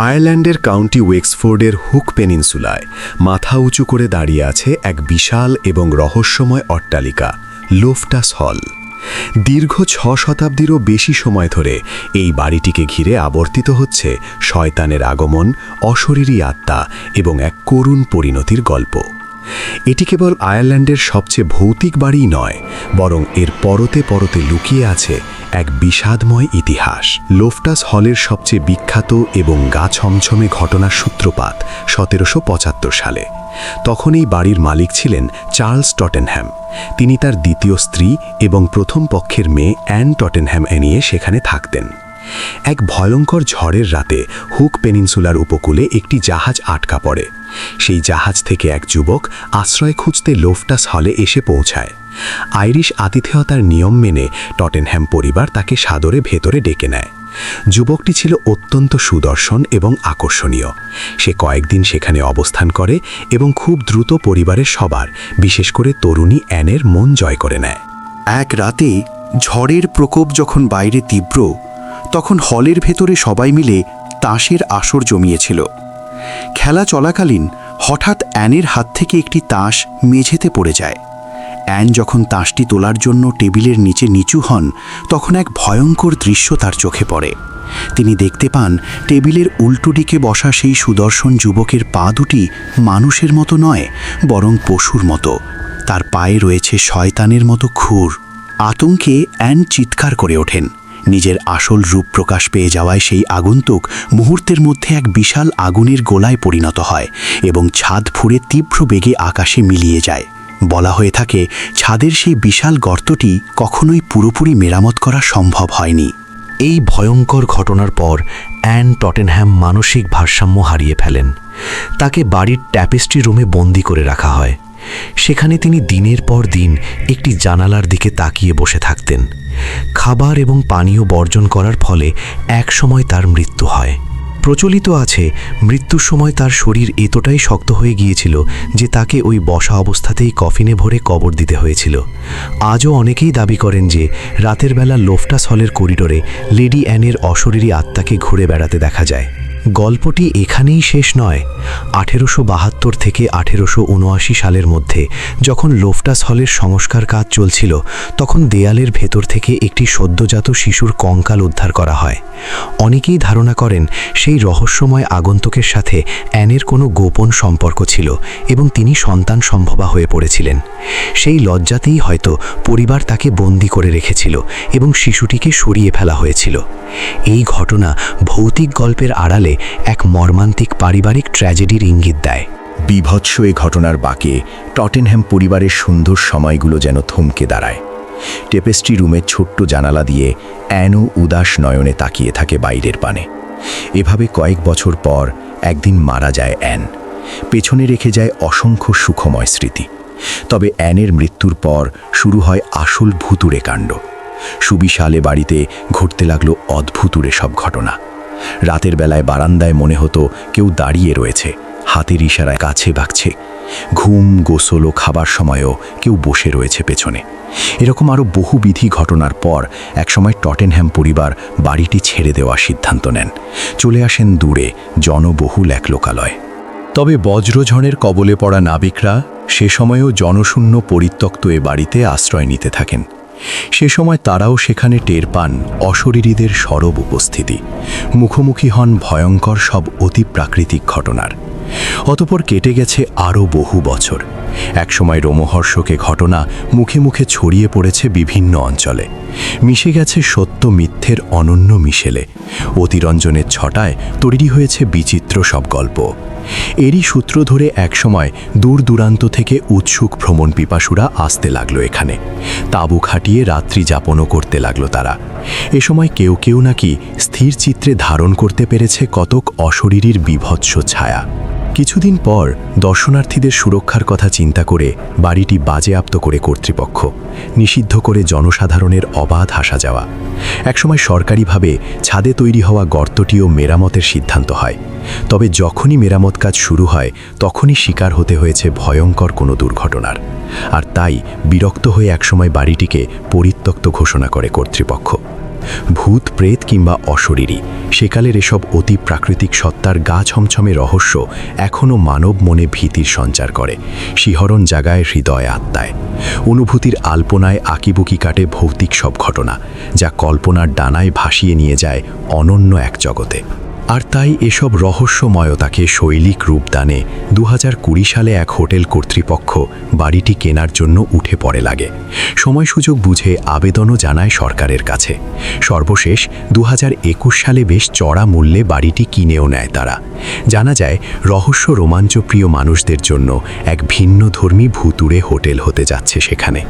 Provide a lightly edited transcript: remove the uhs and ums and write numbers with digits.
আয়ারল্যান্ডের county ওয়েক্সফোর্ডের hook পেনিনসুলায় মাথা উঁচু করে দাঁড়িয়ে আছে এক বিশাল এবং রহস্যময় অট্টালিকা, লোফটাস হল। দীর্ঘ 6 শতাব্দীরও বেশি সময় ধরে এই বাড়িটিকে ঘিরে আবর্তিত হচ্ছে শয়তানের আগমন, অশরীরী আত্মা এবং এক করুণ পরিণতির গল্প। এটি কেবল আয়ারল্যান্ডের সবচেয়ে ভৌতিক বাড়িই নয়, বরং এর পরতে পরতে লুকিয়ে আছে এক বিষাদময় ইতিহাস। লোফটাস হলের সবচেয়ে বিখ্যাত এবং গা ছমছমে ঘটনার সূত্রপাত 1775 সালে। তখন এই বাড়ির মালিক ছিলেন চার্লস টটেনহ্যাম। তিনি তার দ্বিতীয় স্ত্রী এবং প্রথম পক্ষের মেয়ে অ্যান টটেনহ্যাম নিয়ে সেখানে থাকতেন। এক ভয়ঙ্কর ঝড়ের রাতে হুক পেনিনসুলার উপকূলে একটি জাহাজ আটকা পড়ে। সেই জাহাজ থেকে এক যুবক আশ্রয় খুঁজতে লোফটাস হলে এসে পৌঁছায়। আইরিশ আতিথেয়তার নিয়ম মেনে টটেনহ্যাম পরিবার তাকে সাদরে ভেতরে ডেকে নেয়। যুবকটি ছিল অত্যন্ত সুদর্শন এবং আকর্ষণীয়। সে কয়েকদিন সেখানে অবস্থান করে এবং খুব দ্রুত পরিবারের সবার, বিশেষ করে তরুণী অ্যানের মন জয় করে নেয়। এক রাতে ঝড়ের প্রকোপ যখন বাইরে তীব্র, তখন হলের ভেতরে সবাই মিলে তাসের আসর জমিয়েছিল। খেলা চলাকালীন হঠাৎ অ্যানের হাত থেকে একটি তাস মেঝেতে পড়ে যায়। অ্যান যখন তাসটি তোলার জন্য টেবিলের নিচে নিচু হন, তখন এক ভয়ঙ্কর দৃশ্য তার চোখে পড়ে। তিনি দেখতে পান টেবিলের উল্টো দিকে বসা সেই সুদর্শন যুবকের পা দুটি মানুষের মতো নয়, বরং পশুর মতো। তার পায়ে রয়েছে শয়তানের মতো খুর। আতঙ্কে অ্যান চিৎকার করে ওঠেন। নিজের আসল রূপ প্রকাশ পেয়ে যাওয়ায় সেই আগন্তুক মুহূর্তের মধ্যে এক বিশাল আগুনের গোলায় পরিণত হয় এবং ছাদ ফুঁড়ে তীব্র বেগে আকাশে মিলিয়ে যায়। বলা হয়ে থাকে, ছাদের সেই বিশাল গর্তটি কখনোই পুরোপুরি মেরামত করা সম্ভব হয়নি। এই ভয়ঙ্কর ঘটনার পর অ্যান টটেনহ্যাম মানসিক ভারসাম্য হারিয়ে ফেলেন। তাকে বাড়ির ট্যাপেস্ট্রি রুমে বন্দি করে রাখা হয়। সেখানে তিনি দিনের পর দিন একটি জানালার দিকে তাকিয়ে বসে থাকতেন। খাবার এবং পানীয় বর্জন করার ফলে একসময় তার মৃত্যু হয়। প্রচলিত আছে, মৃত্যুর সময় তার শরীর এতটাই শক্ত হয়ে গিয়েছিল যে তাকে ওই বসা অবস্থাতেই কফিনে ভরে কবর দিতে হয়েছিল। আজও অনেকেই দাবি করেন যে রাতের বেলা লোফটাস হলের করিডোরে লেডি অ্যানের অশরীরী আত্মাকে ঘুরে বেড়াতে দেখা যায়। গল্পটি এখানেই শেষ নয়। 1872 থেকে 1879 সালের মধ্যে যখন লোফটাস হলের সংস্কার কাজ চলছিল, তখন দেয়ালের ভেতর থেকে একটি সদ্যজাত শিশুর কঙ্কাল উদ্ধার করা হয়। অনেকেই ধারণা করেন সেই রহস্যময় আগন্তুকের সাথে অ্যানের কোনো গোপন সম্পর্ক ছিল এবং তিনি সন্তান সম্ভবা হয়ে পড়েছিলেন। সেই লজ্জাতেই হয়তো পরিবার তাকে বন্দি করে রেখেছিল এবং শিশুটিকে সরিয়ে ফেলা হয়েছিল। এই ঘটনা ভৌতিক গল্পের আড়ালে এক মর্মান্তিক পারিবারিক ট্র্যাজেডির ইঙ্গিত দেয়। বীভৎস এই ঘটনার বাঁকে টটেনহ্যাম পরিবারের সুন্দর সময়গুলো যেন থমকে দাঁড়ায়। টেপেস্ট্রি রুমের ছোট্ট জানালা দিয়ে অ্যানও উদাস নয়নে তাকিয়ে থাকে বাইরের পানে। এভাবে কয়েক বছর পর একদিন মারা যায় অ্যান। পেছনে রেখে যায় অসংখ্য সুখময় স্মৃতি। তবে অ্যানের মৃত্যুর পর শুরু হয় আসল ভুতুড়ে কাণ্ড। সুবিশালে বাড়িতে ঘটতে লাগলো অদ্ভুতুড়ে সব ঘটনা। রাতের বেলায় বারান্দায় মনে হতো কেউ দাঁড়িয়ে রয়েছে, হাতের ইশারায় কাছে বাগছে। ঘুম, গোসল ও খাবার সময়ও কেউ বসে রয়েছে পেছনে। এরকম আরও বহুবিধি ঘটনার পর একসময় টটেনহ্যাম পরিবার বাড়িটি ছেড়ে দেওয়ার সিদ্ধান্ত নেন। চলে আসেন দূরে জনবহুল এক লোকালয়। তবে বজ্রঝড়ের কবলে পড়া নাবিকরা সে সময়েও জনশূন্য পরিত্যক্ত এ বাড়িতে আশ্রয় নিতে থাকেন। সে সময় তারাও সেখানে টের পান অশরীরীদের সরব উপস্থিতি। মুখোমুখি হন ভয়ঙ্কর সব অতি প্রাকৃতিক ঘটনার। অতপর কেটে গেছে আরও বহু বছর। একসময় রোমহর্ষকে ঘটনা মুখে মুখে ছড়িয়ে পড়েছে বিভিন্ন অঞ্চলে। মিশে গেছে সত্য মিথ্যের অনন্য মিশেলে। অতিরঞ্জনের ছটায় তৈরি হয়েছে বিচিত্র সব গল্প। এরই সূত্র ধরে একসময় দূর দূরান্ত থেকে উৎসুক ভ্রমণ পিপাসুরা আসতে লাগলো এখানে। তাঁবু খাটিয়ে রাত্রি যাপনও করতে লাগলো তারা। এ সময় কেউ কেউ নাকি স্থির চিত্রে ধারণ করতে পেরেছে কতক অশরীরীর বীভৎস ছায়া। কিছুদিন পর দর্শনার্থীদের সুরক্ষার কথা চিন্তা করে বাড়িটি বাজেয়াপ্ত করে কর্তৃপক্ষ, নিষিদ্ধ করে জনসাধারণের অবাধ আসা যাওয়া। একসময় সরকারিভাবে ছাদে তৈরি হওয়া গর্তটিও মেরামতের সিদ্ধান্ত হয়। তবে যখনই মেরামত কাজ শুরু হয়, তখনই শিকার হতে হয়েছে ভয়ঙ্কর কোনো দুর্ঘটনার। আর তাই বিরক্ত হয়ে একসময় বাড়িটিকে পরিত্যক্ত ঘোষণা করে কর্তৃপক্ষ। ভূত প্রেত কিংবা অশরীরী, সেকালের এসব অতি প্রাকৃতিক সত্তার গা ছমছমে রহস্য এখনও মানব মনে ভীতির সঞ্চার করে, শিহরণ জাগায় হৃদয় আত্মায়। অনুভূতির আলপনায় আঁকিবুকি কাটে ভৌতিক সব ঘটনা, যা কল্পনার ডানায় ভাসিয়ে নিয়ে যায় অনন্য এক জগতে। আর তাই এসব রহস্যময়তাকে শৈলিক রূপদানে 2020 সালে এক হোটেল কর্তৃপক্ষ বাড়িটি কেনার জন্য উঠে পড়ে লাগে। সময় সুযোগ বুঝে আবেদনও জানায় সরকারের কাছে। সর্বশেষ 2021 সালে বেশ চড়া মূল্যে বাড়িটি কিনেও নেয় তারা। জানা যায় রহস্য রোমাঞ্চপ্রিয় মানুষদের জন্য এক ভিন্নধর্মী ভুতুড়ে হোটেল হতে যাচ্ছে সেখানে।